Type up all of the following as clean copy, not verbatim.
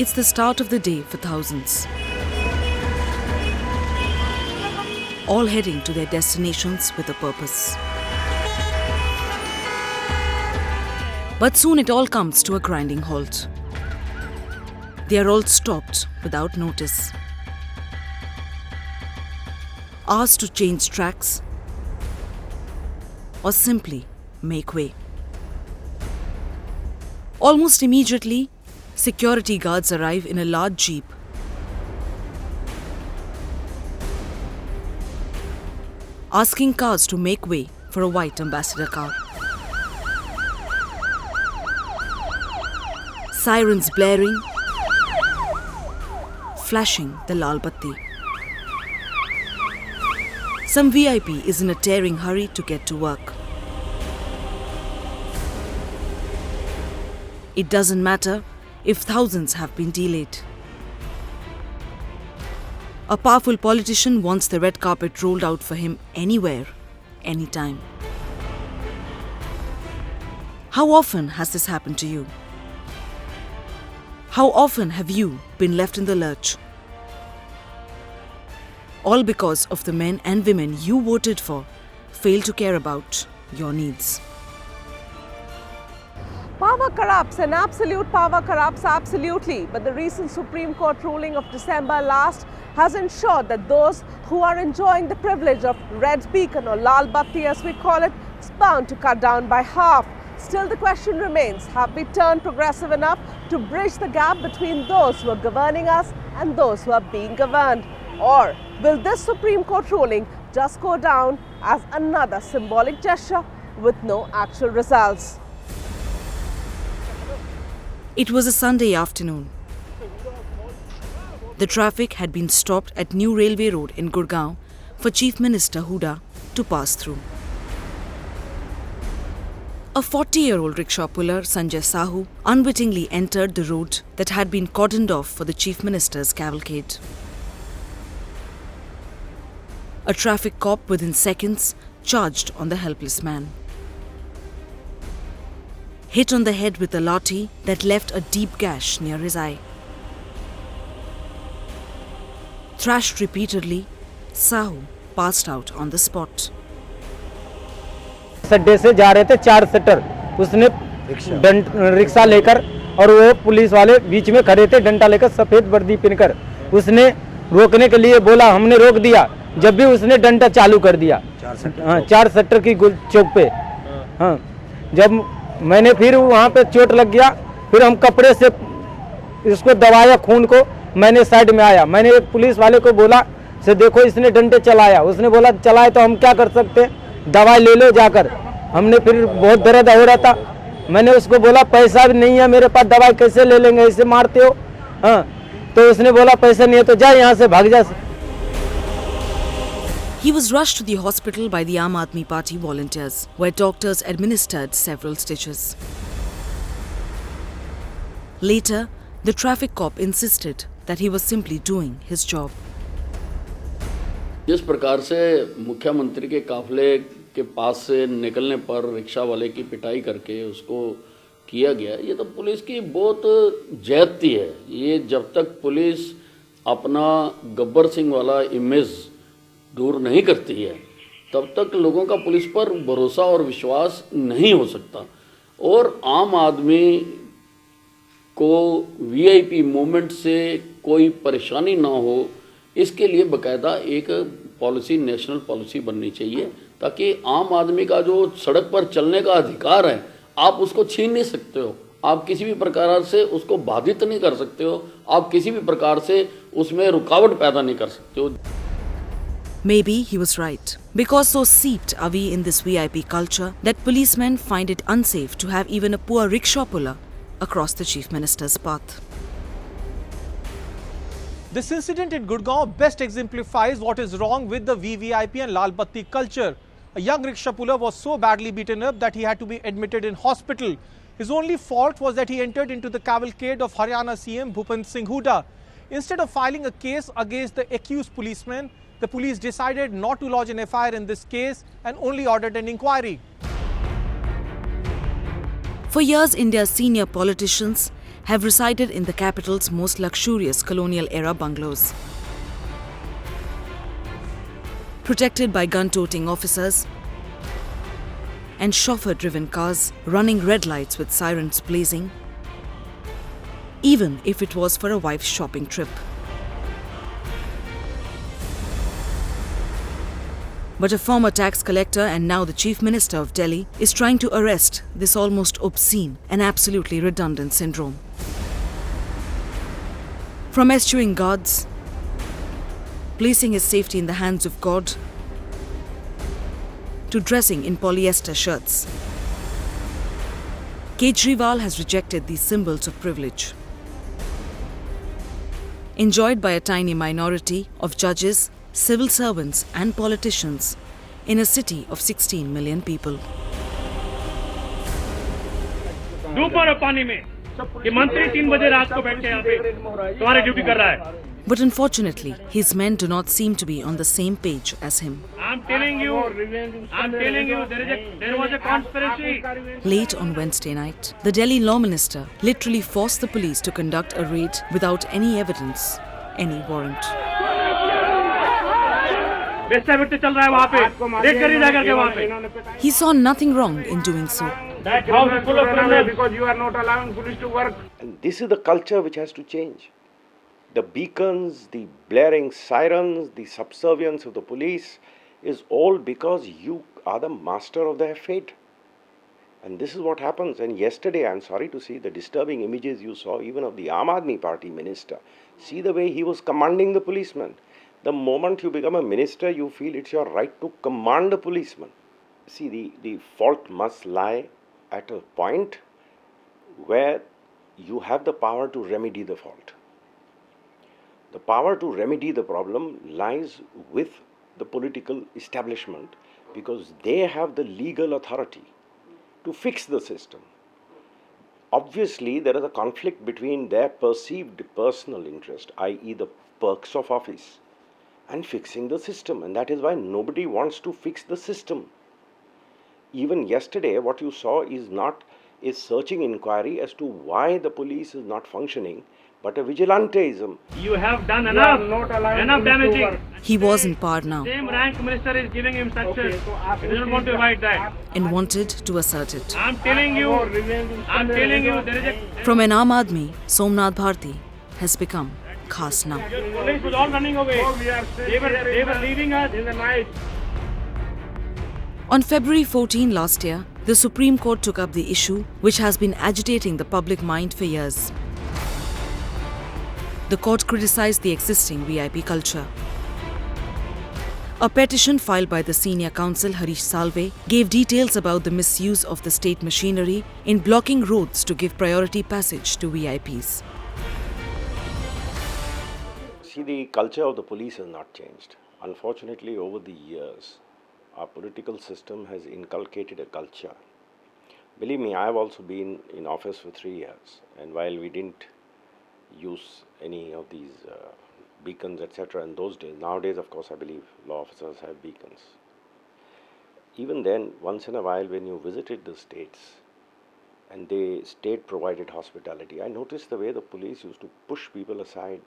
It's the start of the day for thousands, all heading to their destinations with a purpose. But soon it all comes to a grinding halt. They are all stopped without notice, asked to change tracks or simply make way. Almost immediately, security guards arrive in a large jeep. Asking cars to make way for a white ambassador car. Sirens blaring, flashing the Lal Batti. Some VIP is in a tearing hurry to get to work. It doesn't matter if thousands have been delayed. A powerful politician wants the red carpet rolled out for him anywhere, anytime. How often has this happened to you? How often have you been left in the lurch? All because of the men and women you voted for fail to care about your needs. Power corrupts and absolute power corrupts absolutely. But the recent Supreme Court ruling of December last has ensured that those who are enjoying the privilege of red beacon or Lal Batti as we call it, is bound to cut down by half. Still the question remains, have we turned progressive enough to bridge the gap between those who are governing us and those who are being governed? Or will this Supreme Court ruling just go down as another symbolic gesture with no actual results? It was a Sunday afternoon. The traffic had been stopped at New Railway Road in Gurgaon for Chief Minister Hooda to pass through. A 40-year-old rickshaw puller, Sanjay Sahu, unwittingly entered the road that had been cordoned off for the Chief Minister's cavalcade. A traffic cop within seconds charged on the helpless man. Hit on the head with a lathi that left a deep gash near his eye. Thrashed repeatedly, Sahu passed out on the spot. अड्डे से जा रहे थे 4 seater, उसने rickshaw लेकर और वो police वाले बीच में खड़े थे डंडा लेकर सफेद वर्दी पहनकर। उसने रोकने के लिए बोला, हमने रोक दिया, जब भी उसने डंडा चालू कर दिया 4 सीटर की चौक पे। हाँ, जब मैंने फिर वहाँ पे चोट लग गया, फिर हम कपड़े से इसको दबाया खून को, मैंने साइड में आया। मैंने एक पुलिस वाले को बोला से देखो इसने डंडे चलाया, उसने बोला चलाए तो हम क्या कर सकते, दवाई ले लो जाकर। हमने फिर बहुत दर्द हो रहा था, मैंने उसको बोला पैसा भी नहीं है मेरे पास, दवाई कैसे ले लेंगे, ऐसे मारते हो। हाँ, तो उसने बोला पैसा नहीं है तो जा यहाँ से भाग जा। He was rushed to the hospital by the Aam Aadmi Party volunteers, where doctors administered several stitches. Later, the traffic cop insisted that he was simply doing his job. जिस प्रकार से मुख्यमंत्री के काफले के पास से निकलने पर रिक्शा वाले की पिटाई करके उसको किया गया, ये तो पुलिस की बहुत ज्यादती है। ये जब तक पुलिस अपना गब्बर सिंह वाला इमेज दूर नहीं करती है, तब तक लोगों का पुलिस पर भरोसा और विश्वास नहीं हो सकता। और आम आदमी को वीआईपी मूवमेंट से कोई परेशानी ना हो, इसके लिए बाकायदा एक पॉलिसी, नेशनल पॉलिसी बननी चाहिए, ताकि आम आदमी का जो सड़क पर चलने का अधिकार है आप उसको छीन नहीं सकते हो, आप किसी भी प्रकार से उसको बाधित नहीं कर सकते हो, आप किसी भी प्रकार से उसमें रुकावट पैदा नहीं कर सकते हो। Maybe he was right, because so seeped are we in this VIP culture that policemen find it unsafe to have even a poor rickshaw puller across the Chief Minister's path. This incident in Gurgaon best exemplifies what is wrong with the VVIP and Lal Batti culture. A young rickshaw puller was so badly beaten up that he had to be admitted in hospital. His only fault was that he entered into the cavalcade of Haryana CM Bhupen Singh Hooda. Instead of filing a case against the accused policeman, the police decided not to lodge an FIR in this case and only ordered an inquiry. For years, India's senior politicians have resided in the capital's most luxurious colonial-era bungalows. Protected by gun-toting officers and chauffeur-driven cars running red lights with sirens blazing, even if it was for a wife's shopping trip. But a former tax collector and now the Chief Minister of Delhi is trying to arrest this almost obscene and absolutely redundant syndrome. From eschewing guards, placing his safety in the hands of God, to dressing in polyester shirts, Kejriwal has rejected these symbols of privilege. Enjoyed by a tiny minority of judges, civil servants and politicians in a city of 16 million people. दोपहर पानी में कि मंत्री 3 बजे रात को बैठ के यहाँ पे तुम्हारी ड्यूटी कर रहा है. But unfortunately, his men do not seem to be on the same page as him. I'm telling you, there was a conspiracy. Late on Wednesday night, the Delhi Law Minister literally forced the police to conduct a raid without any evidence, any warrant. He saw nothing wrong in doing so. That house is full of criminals because you are not allowing police to work. And this is the culture which has to change. The beacons, the blaring sirens, the subservience of the police is all because you are the master of their fate. And this is what happens. And yesterday, I'm sorry to see the disturbing images you saw even of the Aam Aadmi Party minister. See the way he was commanding the policeman. The moment you become a minister, you feel it's your right to command the policeman. See, the fault must lie at a point where you have the power to remedy the fault. The power to remedy the problem lies with the political establishment because they have the legal authority to fix the system. Obviously, there is a conflict between their perceived personal interest, i.e. the perks of office, and fixing the system. And that is why nobody wants to fix the system. Even yesterday, what you saw is not a searching inquiry as to why the police is not functioning, but a vigilanteism. You have done enough damaging. He was in power now Same rank minister is giving him success. He doesn't want to avoid that. and wanted to assert it. I'm telling you, there is a... From an Aam Aadmi, Somnath Bharti has become Khas now. Police was all running away. They were leaving us in the night. On February 14 last year, the Supreme Court took up the issue which has been agitating the public mind for years. The court criticized the existing VIP culture. A petition filed by the senior counsel Harish Salve gave details about the misuse of the state machinery in blocking roads to give priority passage to VIPs. See, the culture of the police has not changed. Unfortunately, over the years, our political system has inculcated a culture. Believe me, I have also been in office for 3 years, and while we didn't use any of these beacons, etc. in those days, nowadays, of course, I believe law officers have beacons. Even then, once in a while, when you visited the states, and the state provided hospitality, I noticed the way the police used to push people aside.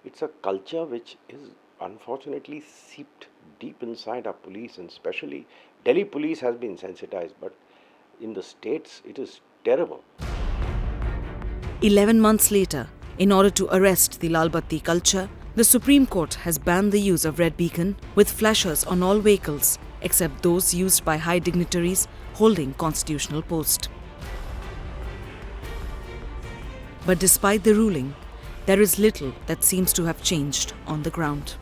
It's a culture which is unfortunately seeped deep inside our police, and especially Delhi police has been sensitized, but in the states it is terrible. 11 months later, in order to arrest the Lal Batti culture, the Supreme Court has banned the use of red beacon with flashers on all vehicles except those used by high dignitaries holding constitutional post. But despite the ruling, there is little that seems to have changed on the ground.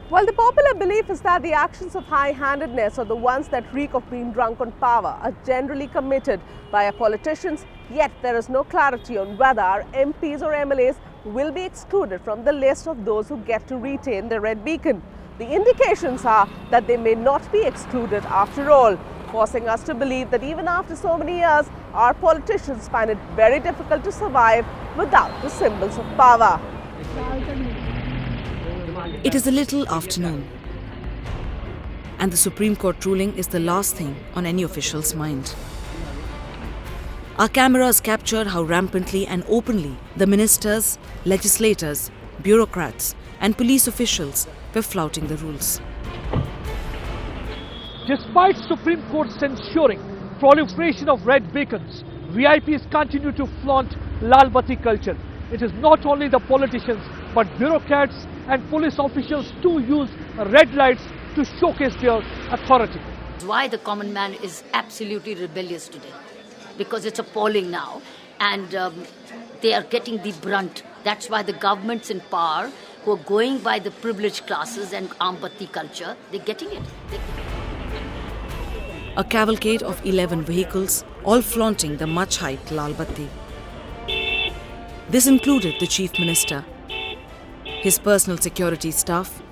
Well, the popular belief is that the actions of high-handedness are the ones that reek of being drunk on power are generally committed by our politicians, yet there is no clarity on whether our MPs or MLAs will be excluded from the list of those who get to retain the red beacon. The indications are that they may not be excluded after all, forcing us to believe that even after so many years, our politicians find it very difficult to survive without the symbols of power. It is a little afternoon, and the Supreme Court ruling is the last thing on any official's mind. Our cameras captured how rampantly and openly the ministers, legislators, bureaucrats, and police officials were flouting the rules. Despite Supreme Court censuring proliferation of red beacons, VIPs continue to flaunt Lal Batti culture. It is not only the politicians, but bureaucrats and police officials too use red lights to showcase their authority. Why the common man is absolutely rebellious today? Because it's appalling now, and they are getting the brunt. That's why the governments in power, who are going by the privileged classes and Ambatti culture, they're getting it. A cavalcade of 11 vehicles, all flaunting the much-hyped Lal Batti. This included the Chief Minister, his personal security staff,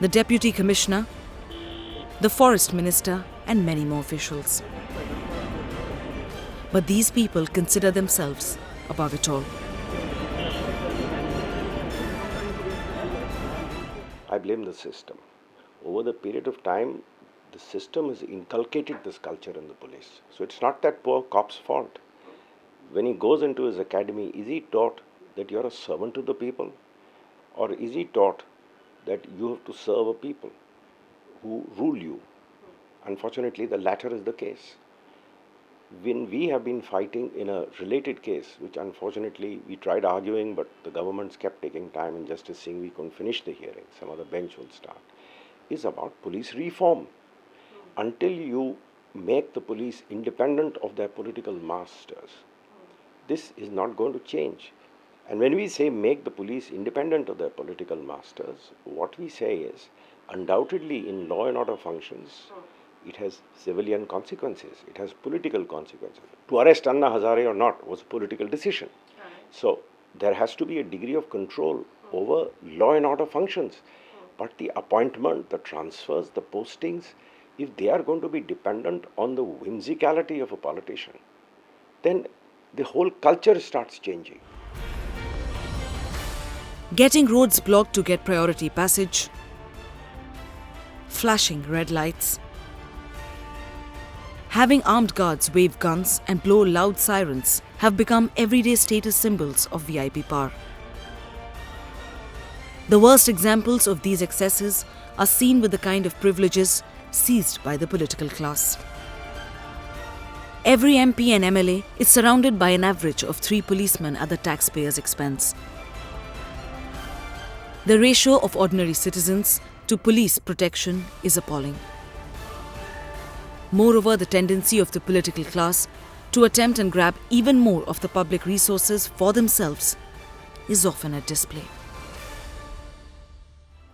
the Deputy Commissioner, the Forest Minister, and many more officials. But these people consider themselves above it all. I blame the system. Over the period of time, the system has inculcated this culture in the police. So it's not that poor cop's fault. When he goes into his academy, is he taught that you're a servant to the people? Or is he taught that you have to serve a people who rule you? Unfortunately, the latter is the case. When we have been fighting in a related case, which unfortunately we tried arguing, but the governments kept taking time, and Justice Singh, we couldn't finish the hearing, some other bench will start, is about police reform. Until you make the police independent of their political masters, this is not going to change. And when we say make the police independent of their political masters, what we say is, undoubtedly in law and order functions, it has civilian consequences, it has political consequences. To arrest Anna Hazare or not was a political decision. So there has to be a degree of control over law and order functions. But the appointment, the transfers, the postings, if they are going to be dependent on the whimsicality of a politician, then the whole culture starts changing. Getting roads blocked to get priority passage, flashing red lights, having armed guards wave guns and blow loud sirens have become everyday status symbols of VIP power. The worst examples of these excesses are seen with the kind of privileges seized by the political class. Every MP and MLA is surrounded by an average of 3 policemen at the taxpayer's expense. The ratio of ordinary citizens to police protection is appalling. Moreover, the tendency of the political class to attempt and grab even more of the public resources for themselves is often at display.